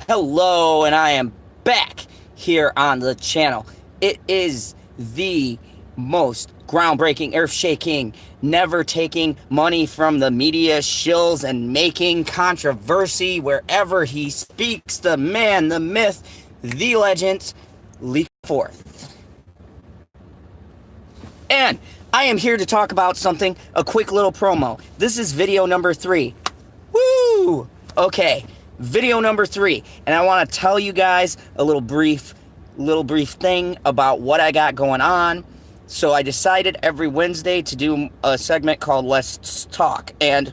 Hello, and I am back here on the channel. It is the most groundbreaking, earth-shaking, never taking money from the media shills and making controversy wherever he speaks. The man, the myth, the legend, leak forth. And I am here to talk about something, a quick little promo. This is video number 3. Woo! Okay, video number 3, and I want to tell you guys a little brief thing about what I got going on. So I decided every Wednesday to do a segment called Let's Talk, and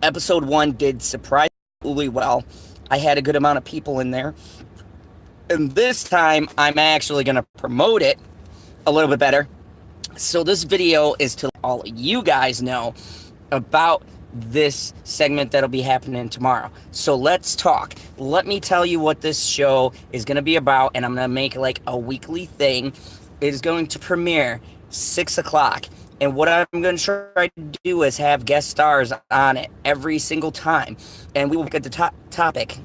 episode 1 did surprisingly well. I had a good amount of people in there, and this time I'm actually going to promote it a little bit better. So this video is to let all of you guys know about this segment that'll be happening tomorrow. So let's talk. Let me tell you what this show is going to be about, and I'm going to make like a weekly thing. It is going to premiere 6 o'clock, and what I'm going to try to do is have guest stars on it every single time, and we will get the topic.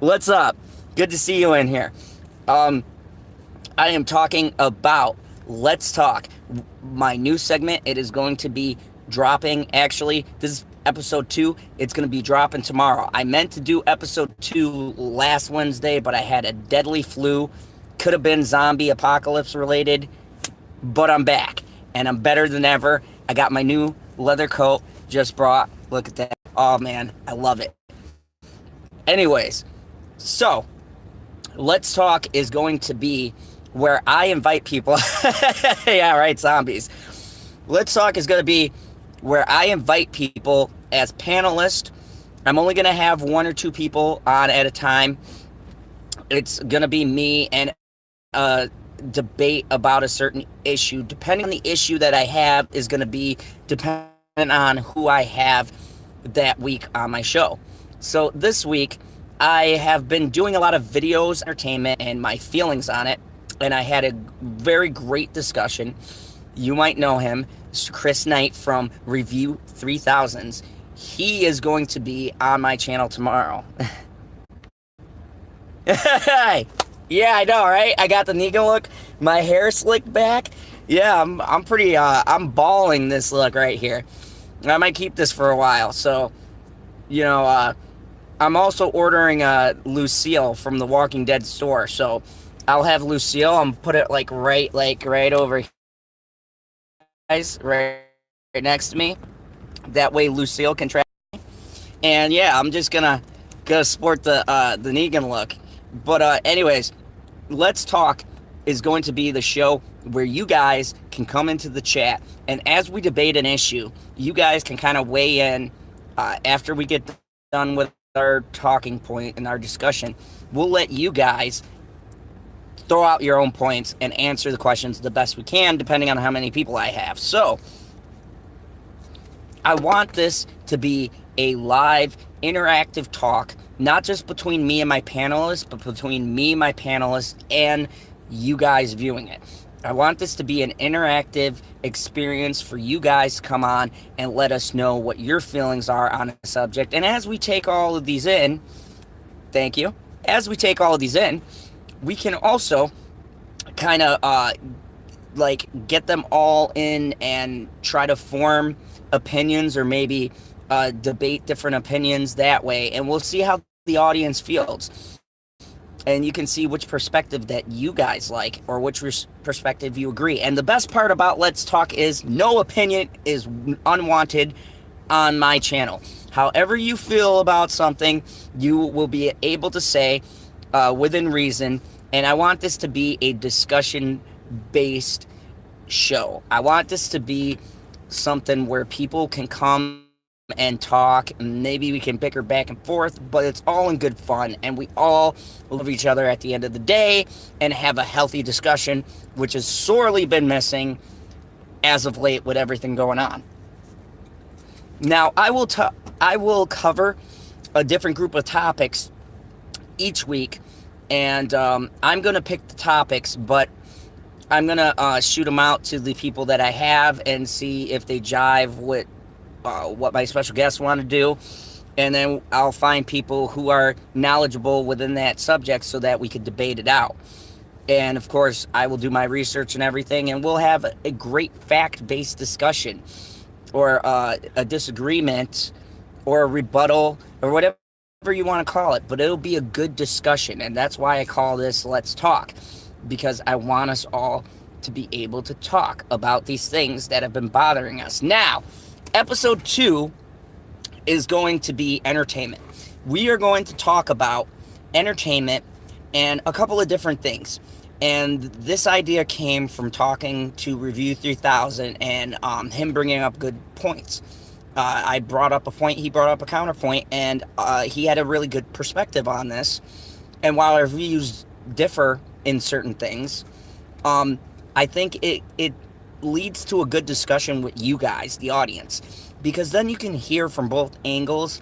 What's up? Good to see you in here. I am talking about Let's Talk, my new segment. It is going to be dropping, actually, this is episode 2. It's going to be dropping tomorrow. I meant to do episode 2 last Wednesday, but I had a deadly flu. Could have been zombie apocalypse related, but I'm back, and I'm better than ever. I got my new leather coat, just brought. Look at that. Oh, man, I love it. Anyways, so Let's Talk is going to be where I invite people. Yeah, right, zombies. Let's Talk is going to be where I invite people as panelists. I'm only going to have 1 or 2 people on at a time. It's going to be me and a debate about a certain issue. Depending on the issue that I have is going to be dependent on who I have that week on my show. So this week, I have been doing a lot of videos, entertainment, and my feelings on it. And I had a very great discussion. You might know him, Mr. Chris Knight from Review 3000s. He is going to be on my channel tomorrow. Yeah, I know, right? I got the Negan look. My hair slicked back. Yeah, I'm pretty, I'm balling this look right here. I might keep this for a while. So, you know, I'm also ordering Lucille from the Walking Dead store. So I'll have Lucille. I'm put it right over here, guys, right next to me. That way Lucille can track me. And yeah, I'm just gonna sport the Negan look. But anyways, Let's Talk is going to be the show where you guys can come into the chat, and as we debate an issue, you guys can kind of weigh in after we get done with our talking point and our discussion. We'll let you guys throw out your own points and answer the questions the best we can, depending on how many people I have. So, I want this to be a live, interactive talk, not just between me and my panelists, but between me, my panelists, and you guys viewing it. I want this to be an interactive experience for you guys to come on and let us know what your feelings are on a subject. And as we take all of these in, thank you, as we take all of these in, we can also kind of get them all in and try to form opinions, or maybe debate different opinions that way, and we'll see how the audience feels, and you can see which perspective that you guys like, or which perspective you agree. And the best part about Let's Talk is no opinion is unwanted on my channel. However you feel about something, you will be able to say within reason. And I want this to be a discussion based show. I want this to be something where people can come and talk, and maybe we can bicker back and forth, but it's all in good fun, and we all love each other at the end of the day and have a healthy discussion, which has sorely been missing as of late with everything going on. Now, I will cover a different group of topics each week, and I'm going to pick the topics, but I'm going to shoot them out to the people that I have and see if they jive with what my special guests want to do. and then I'll find people who are knowledgeable within that subject so that we could debate it out. And of course, I will do my research and everything, and we'll have a great fact-based discussion, or a disagreement, or a rebuttal, or whatever you want to call it. But it'll be a good discussion, and that's why I call this Let's Talk, because I want us all to be able to talk about these things that have been bothering us. Now, episode 2 is going to be entertainment. We are going to talk about entertainment and a couple of different things. And this idea came from talking to Review 3000 and him bringing up good points. I brought up a point, he brought up a counterpoint, and he had a really good perspective on this. And while our views differ in certain things, I think it leads to a good discussion with you guys, the audience, because then you can hear from both angles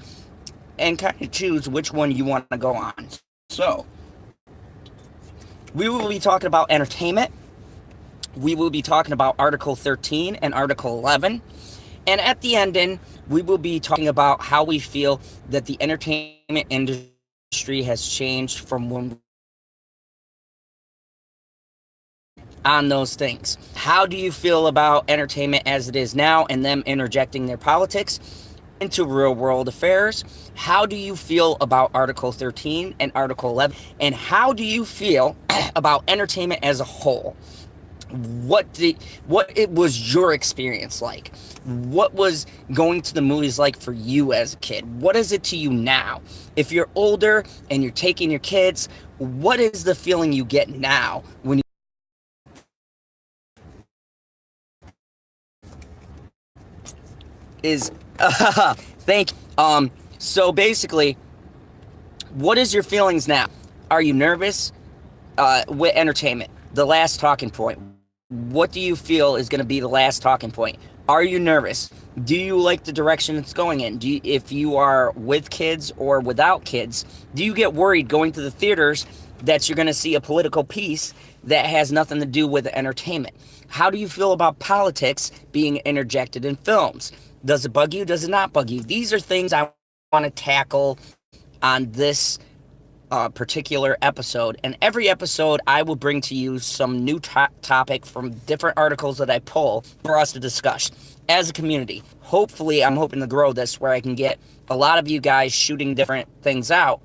and kind of choose which one you want to go on. So, we will be talking about entertainment. We will be talking about Article 13 and Article 11. And at the ending, we will be talking about how we feel that the entertainment industry has changed from when on those things. How do you feel about entertainment as it is now and them interjecting their politics into real world affairs? How do you feel about Article 13 and Article 11? And how do you feel about entertainment as a whole? What it was your experience like? What was going to the movies like for you as a kid? What is it to you now? If you're older and you're taking your kids, what is the feeling you get now when you is thank you. So basically, what is your feelings now? Are you nervous with entertainment? The last talking point. What do you feel is going to be the last talking point? Are you nervous? Do you like the direction it's going in? If you are with kids or without kids, do you get worried going to the theaters that you're going to see a political piece that has nothing to do with entertainment? How do you feel about politics being interjected in films? Does it bug you? Does it not bug you? These are things I want to tackle on this particular episode. And every episode, I will bring to you some new topic from different articles that I pull for us to discuss as a community. Hopefully, I'm hoping to grow this where I can get a lot of you guys shooting different things out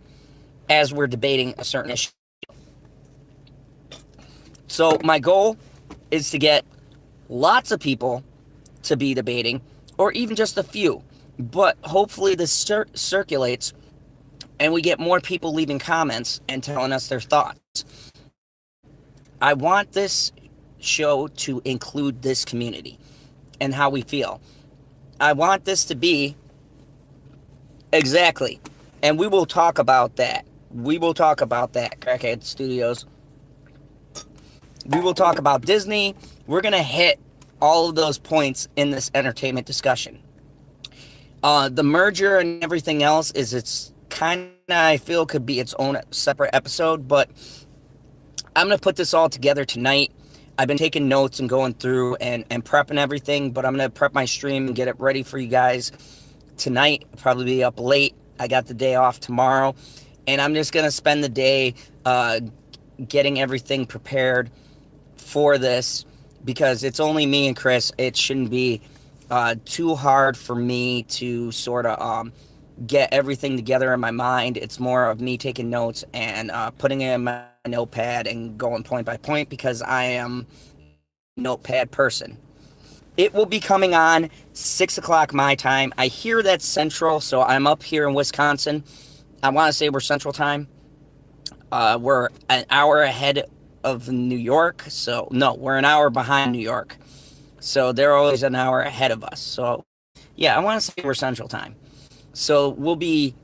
as we're debating a certain issue. So my goal is to get lots of people to be debating, or even just a few. But hopefully this circulates and we get more people leaving comments and telling us their thoughts. I want this show to include this community and how we feel. I want this to be exactly, and we will talk about that. We will talk about that, Crackhead Studios. We will talk about Disney. We're going to hit all of those points in this entertainment discussion. The merger and everything else it's kind of, I feel, could be its own separate episode, but I'm going to put this all together tonight. I've been taking notes and going through and prepping everything, but I'm going to prep my stream and get it ready for you guys tonight. I'll probably be up late. I got the day off tomorrow, and I'm just going to spend the day getting everything prepared for this, because it's only me and Chris. It shouldn't be too hard for me to sort of get everything together in my mind. It's more of me taking notes and putting it in my notepad and going point by point, because I am a notepad person. It will be coming on 6 o'clock my time. I hear that's Central, so I'm up here in Wisconsin. I want to say we're Central time. We're an hour ahead of New York. So, no, we're an hour behind New York. So they're always an hour ahead of us. So, yeah, I want to say we're Central time. So we'll be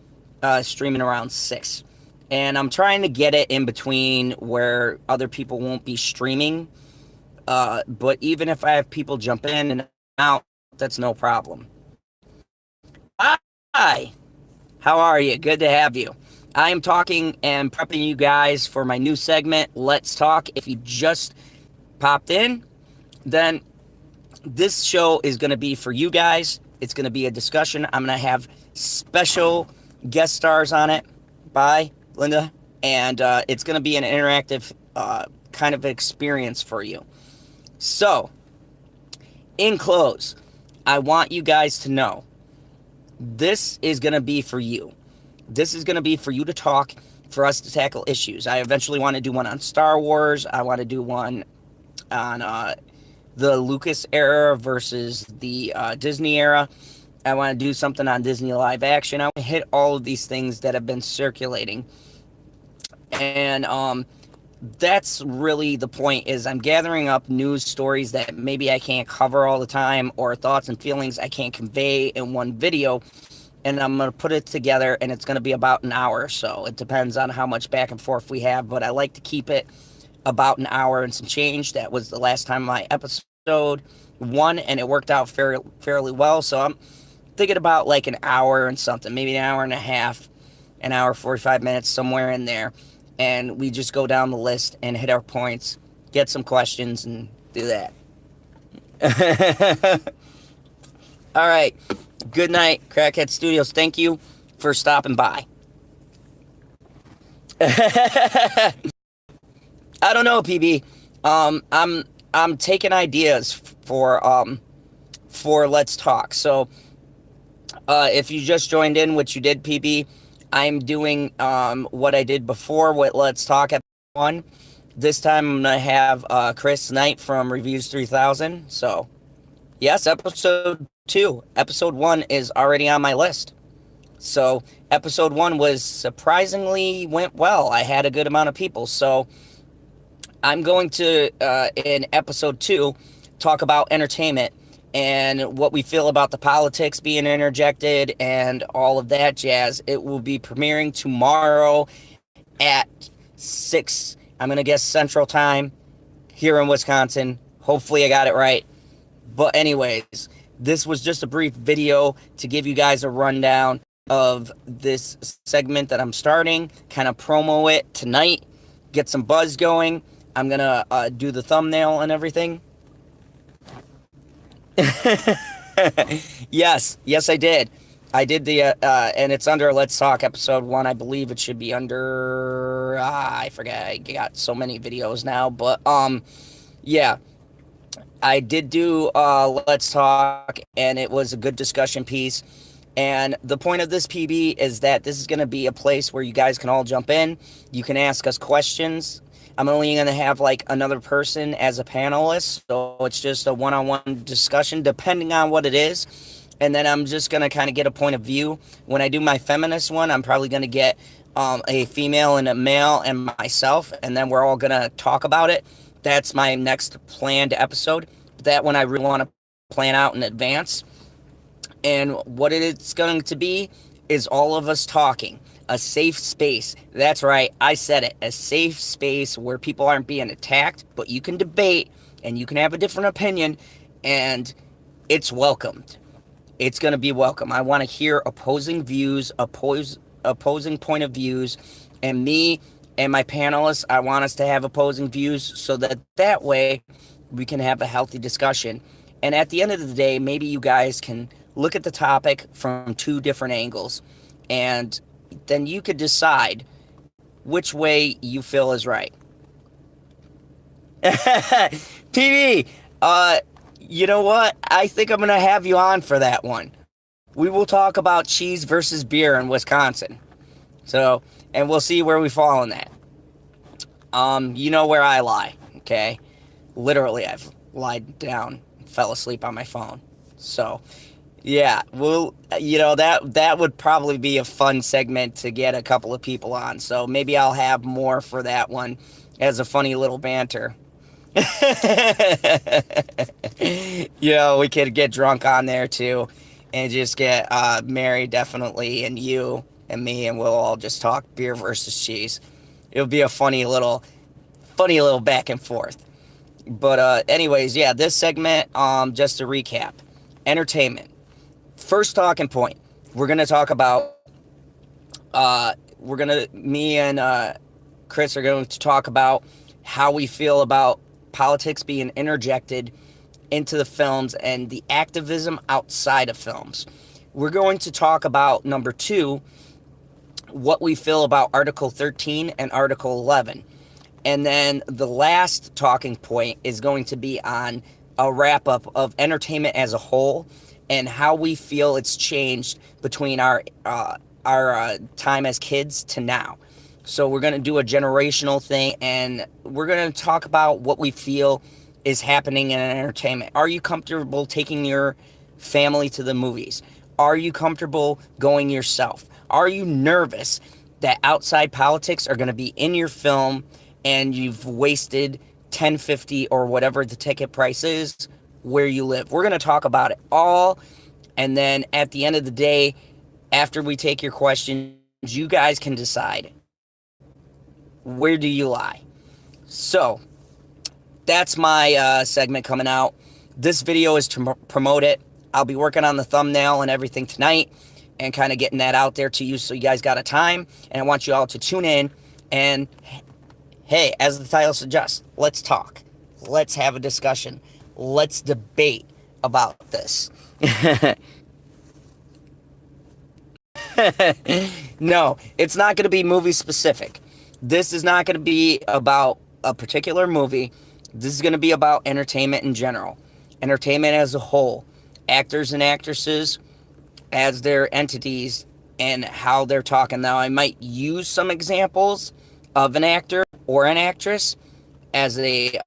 streaming around 6. And I'm trying to get it in between where other people won't be streaming. But even if I have people jump in and out, that's no problem. Hi, how are you? Good to have you. I am talking and prepping you guys for my new segment, Let's Talk. If you just popped in, then this show is going to be for you guys. It's going to be a discussion. I'm going to have special guest stars on it by Linda, and it's going to be an interactive kind of experience for you. So, in close, I want you guys to know this is going to be for you. This is going to be for you to talk, for us to tackle issues. I eventually want to do one on Star Wars. I want to do one on the Lucas era versus the Disney era. I want to do something on Disney live action. I want to hit all of these things that have been circulating. And that's really the point, is I'm gathering up news stories that maybe I can't cover all the time, or thoughts and feelings I can't convey in one video, and I'm going to put it together, and it's going to be about an hour or so. It depends on how much back and forth we have, but I like to keep it about an hour and some change. That was the last time my episode 1, and it worked out fairly well, so I'm thinking about like an hour and something, maybe an hour and a half, an hour 45 minutes, somewhere in there. And we just go down the list and hit our points, get some questions, and do that. All right. Good night, Crackhead Studios. Thank you for stopping by. I don't know, PB. I'm taking ideas for Let's Talk. So if you just joined in, which you did, PB, I'm doing what I did before with Let's Talk episode 1. This time I'm going to have Chris Knight from Reviews 3000. So, yes, episode 2. Episode 1 is already on my list. So, episode 1 was surprisingly went well. I had a good amount of people. So, I'm going to, in episode 2, talk about entertainment and what we feel about the politics being interjected and all of that jazz. It will be premiering tomorrow at 6, I'm going to guess Central Time, here in Wisconsin. Hopefully I got it right. But anyways, this was just a brief video to give you guys a rundown of this segment that I'm starting, kind of promo it tonight, get some buzz going. I'm going to do the thumbnail and everything. Yes, I did. I did the, and it's under Let's Talk episode 1. I believe it should be under, I forget. I got so many videos now, but, yeah. I did do, Let's Talk, and it was a good discussion piece. And the point of this, PB, is that this is going to be a place where you guys can all jump in. You can ask us questions. I'm only going to have like another person as a panelist, so it's just a one-on-one discussion depending on what it is. And then I'm just going to kind of get a point of view. When I do my feminist one, I'm probably going to get a female and a male and myself, and then we're all going to talk about it. That's my next planned episode. That one I really want to plan out in advance. And what it's going to be is all of us talking. A safe space. That's right, I said it. A safe space where people aren't being attacked, but you can debate and you can have a different opinion, and it's welcomed. It's going to be welcome. I want to hear opposing views, opposing point of views, and me and my panelists, I want us to have opposing views so that way we can have a healthy discussion. And at the end of the day, maybe you guys can look at the topic from 2 different angles, and then you could decide which way you feel is right. PB, you know what? I think I'm going to have you on for that one. We will talk about cheese versus beer in Wisconsin. So, and we'll see where we fall in that. You know where I lie, okay? Literally, I've lied down and fell asleep on my phone. So, yeah, well, you know, that would probably be a fun segment to get a couple of people on. So maybe I'll have more for that one as a funny little banter. You know, we could get drunk on there too and just get Mary, definitely, and you and me, and we'll all just talk beer versus cheese. It'll be a funny little back and forth. But anyways, yeah, this segment, just to recap, entertainment. First talking point, we're going to talk about, me and Chris are going to talk about how we feel about politics being interjected into the films and the activism outside of films. We're going to talk about, number 2, what we feel about Article 13 and Article 11. And then the last talking point is going to be on a wrap up of entertainment as a whole and how we feel it's changed between our time as kids to now. So we're going to do a generational thing, and we're going to talk about what we feel is happening in entertainment. Are you comfortable taking your family to the movies? Are you comfortable going yourself? Are you nervous that outside politics are going to be in your film and you've wasted 10.50 or whatever the ticket price is where you live? We're going to talk about it all, and then at the end of the day, after we take your questions, you guys can decide, where do you lie? So that's my segment coming out. This video is to promote it. I'll be working on the thumbnail and everything tonight and kind of getting that out there to you so you guys got a time. And I want you all to tune in. And hey, as the title suggests, let's talk. Let's have a discussion. Let's debate about this. No, it's not going to be movie specific. This is not going to be about a particular movie. This is going to be about entertainment in general. Entertainment as a whole. Actors and actresses as their entities and how they're talking. Now, I might use some examples of an actor or an actress as a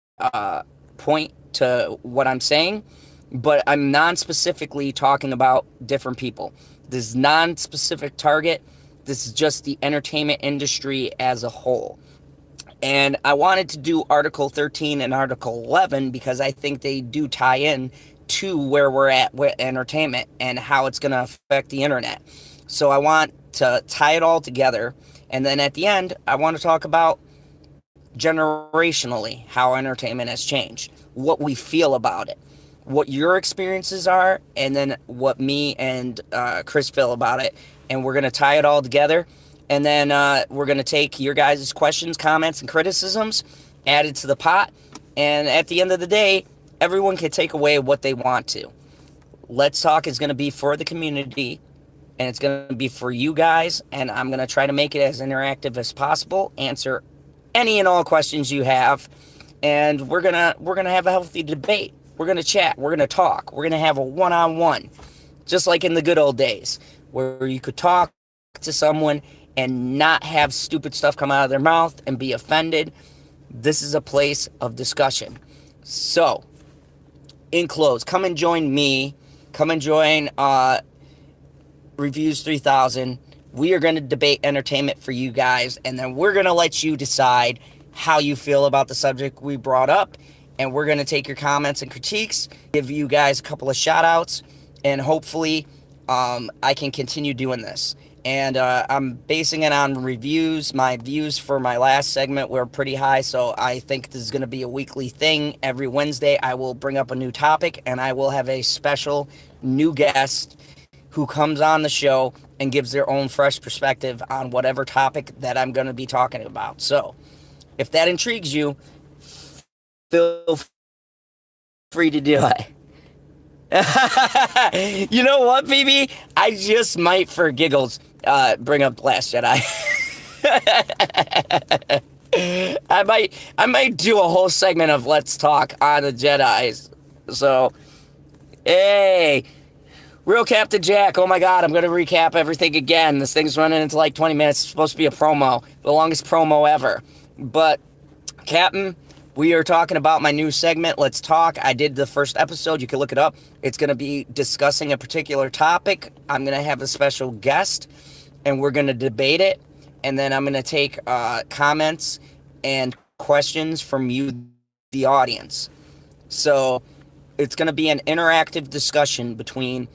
point to what I'm saying, but I'm non-specifically talking about different people. This is non-specific target. This is just the entertainment industry as a whole. And I wanted to do Article 13 and Article 11 because I think they do tie in to where we're at with entertainment and how it's going to affect the internet. So I want to tie it all together. And then at the end, I want to talk about generationally how entertainment has changed, what we feel about it, what your experiences are, and then what me and Chris feel about it. And we're going to tie it all together. And then we're going to take your guys' questions, comments, and criticisms, add it to the pot. And at the end of the day, everyone can take away what they want to. Let's Talk is going to be for the community, and it's going to be for you guys. And I'm going to try to make it as interactive as possible, answer any and all questions you have. And we're gonna have a healthy debate. We're going to chat. We're going to talk. We're going to have a one-on-one, just like in the good old days, where you could talk to someone and not have stupid stuff come out of their mouth and be offended. This is a place of discussion. So, in close, come and join me. Come and join Reviews 3000. We are going to debate entertainment for you guys, and then we're going to let you decide how you feel about the subject we brought up, and we're going to take your comments and critiques, give you guys a couple of shout outs, and hopefully I can continue doing this. And I'm basing it on reviews. My views for my last segment were pretty high, so I think this is going to be a weekly thing. Every Wednesday, I will bring up a new topic, and I will have a special new guest who comes on the show and gives their own fresh perspective on whatever topic that I'm going to be talking about. So, if that intrigues you, feel free to do it. You know what, baby? I just might, for giggles, bring up The Last Jedi. I might do a whole segment of Let's Talk on the Jedis. So, hey, Real Captain Jack. Oh my God, I'm gonna recap everything again. This thing's running into like 20 minutes. It's supposed to be a promo, the longest promo ever. But, Captain, we are talking about my new segment, Let's Talk. I did the first episode. You can look it up. It's going to be discussing a particular topic. I'm going to have a special guest, and we're going to debate it. And then I'm going to take comments and questions from you, the audience. So it's going to be an interactive discussion between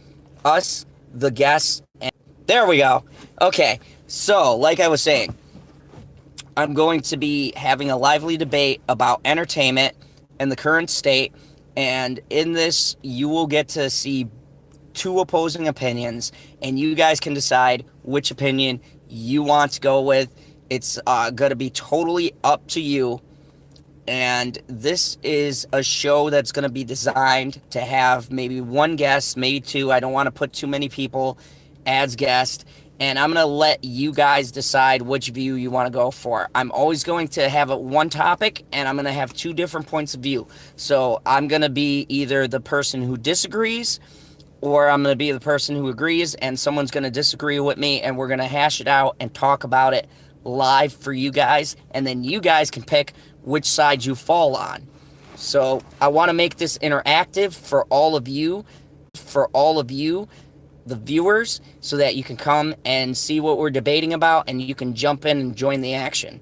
us, the guests, and there we go. Okay, so like I was saying, I'm going to be having a lively debate about entertainment and the current state. And in this, you will get to see two opposing opinions, and you guys can decide which opinion you want to go with. It's going to be totally up to you. And this is a show that's going to be designed to have maybe one guest, maybe two. I don't want to put too many people as guests. and I'm going to let you guys decide which view you want to go for. I'm always going to have one topic, and I'm going to have two different points of view. So I'm going to be either the person who disagrees, or I'm going to be the person who agrees, and someone's going to disagree with me, and we're going to hash it out and talk about it live for you guys, and then you guys can pick which side you fall on. So I want to make this interactive for all of you, the viewers, so that you can come and see what we're debating about, and you can jump in and join the action.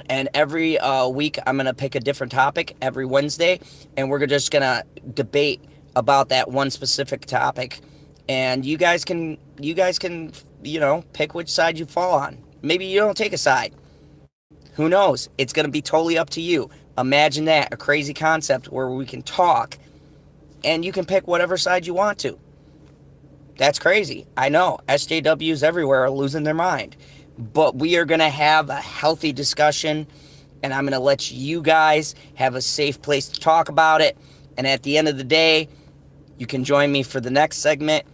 And every week I'm going to pick a different topic every Wednesday, and we're just going to debate about that one specific topic. And you guys can, pick which side you fall on. Maybe you don't take a side. Who knows? It's going to be totally up to you. Imagine that, a crazy concept where we can talk, and you can pick whatever side you want to. That's crazy. I know. SJWs everywhere are losing their mind. But we are going to have a healthy discussion, and I'm going to let you guys have a safe place to talk about it. And at the end of the day, you can join me for the next segment.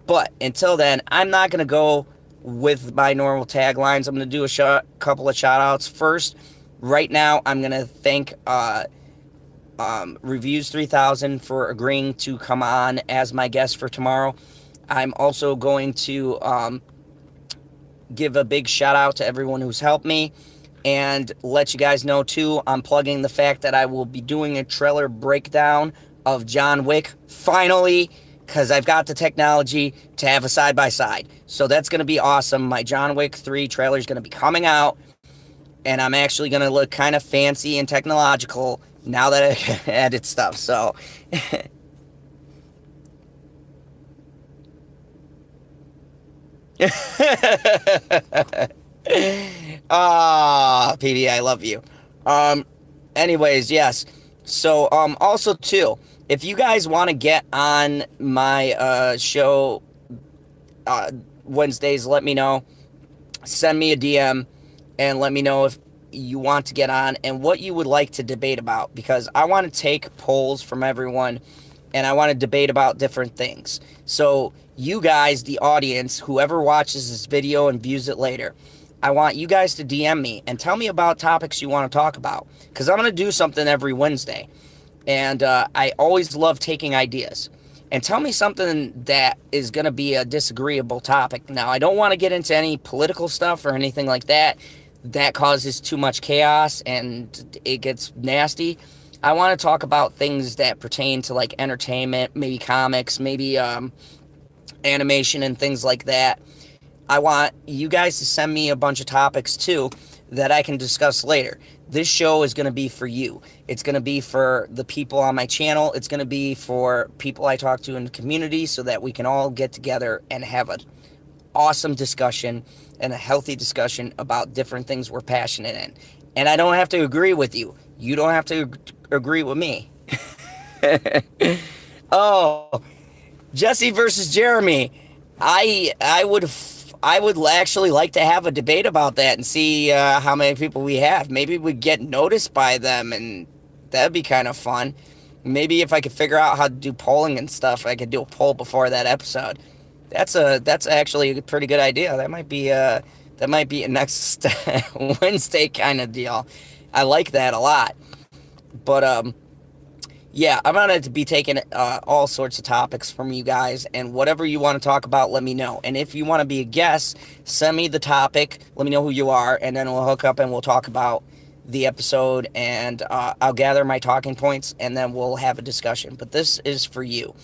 But until then, I'm not going to go with my normal taglines. I'm going to do a couple of shout-outs. First, right now, I'm going to thank Reviews 3000 for agreeing to come on as my guest for tomorrow. I'm also going to give a big shout out to everyone who's helped me, and let you guys know too, I'm plugging the fact that I will be doing a trailer breakdown of John Wick finally, because I've got the technology to have a side-by-side. So that's going to be awesome. My John Wick 3 trailer is going to be coming out, and I'm actually going to look kind of fancy and technological now that I can edit stuff. So PD, I love you. Anyways, yes. So, also too, if you guys want to get on my show Wednesdays, let me know. Send me a DM and let me know if you want to get on and what you would like to debate about, because I want to take polls from everyone and I want to debate about different things. So you guys, the audience, whoever watches this video and views it later, I want you guys to DM me and tell me about topics you want to talk about, because I'm going to do something every Wednesday, and I always love taking ideas. And tell me something that is going to be a disagreeable topic. Now, I don't want to get into any political stuff or anything like that. That causes too much chaos and it gets nasty. I want to talk about things that pertain to like entertainment, maybe comics, maybe animation and things like that. I want you guys to send me a bunch of topics too that I can discuss later. This show is going to be for you. It's going to be for the people on my channel. It's going to be for people I talk to in the community, so that we can all get together and have an awesome discussion and a healthy discussion about different things we're passionate in. And I don't have to agree with you. You don't have to agree with me. Oh, Jesse versus Jeremy. I would actually like to have a debate about that and see how many people we have. Maybe we get noticed by them, and that'd be kind of fun. Maybe if I could figure out how to do polling and stuff, I could do a poll before that episode. That's actually a pretty good idea. That might be a next Wednesday kind of deal. I like that a lot. But yeah, I'm going to be taking all sorts of topics from you guys, and whatever you want to talk about, let me know. And if you want to be a guest, send me the topic, let me know who you are, and then we'll hook up and we'll talk about the episode, and I'll gather my talking points, and then we'll have a discussion. But this is for you.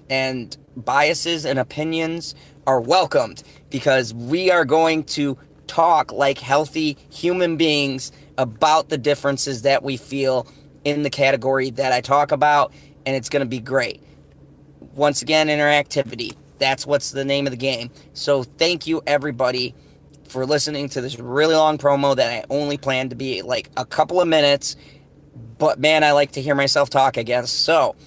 And biases and opinions are welcomed, because we are going to talk like healthy human beings about the differences that we feel in the category that I talk about, and it's going to be great. Once again, interactivity. That's what's the name of the game. So thank you, everybody, for listening to this really long promo that I only planned to be like a couple of minutes, but man, I like to hear myself talk again. So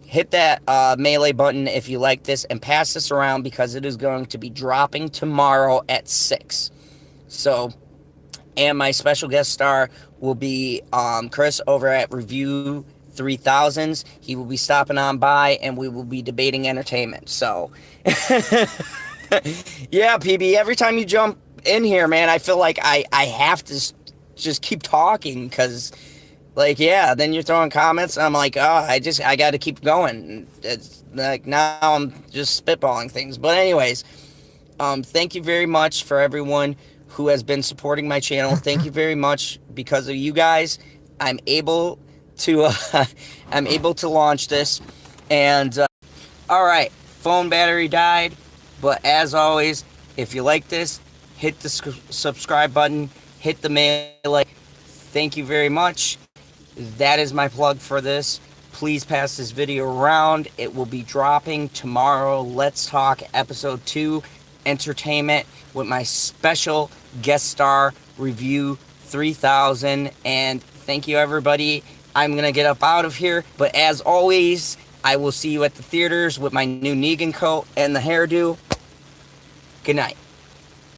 hit that melee button if you like this, and pass this around, because it is going to be dropping tomorrow at 6. So, and my special guest star will be Chris over at Review 3000s. He will be stopping on by, and we will be debating entertainment. So Yeah, PB, every time you jump in here, man, I feel like I have to just keep talking because, like, yeah, then you're throwing comments, and I'm like, oh, I got to keep going. It's like now I'm just spitballing things. But, anyways, thank you very much for everyone who has been supporting my channel. Thank you very much. Because of you guys, I'm able to I'm able to launch this. And all right, phone battery died, but as always, if you like this, hit the subscribe button, hit the mail like. Thank you very much. That is my plug for this. Please pass this video around. It will be dropping tomorrow. Let's Talk Episode 2 Entertainment with my special guest star review 3000. And thank you, everybody. I'm going to get up out of here. But as always, I will see you at the theaters with my new Negan coat and the hairdo. Good night.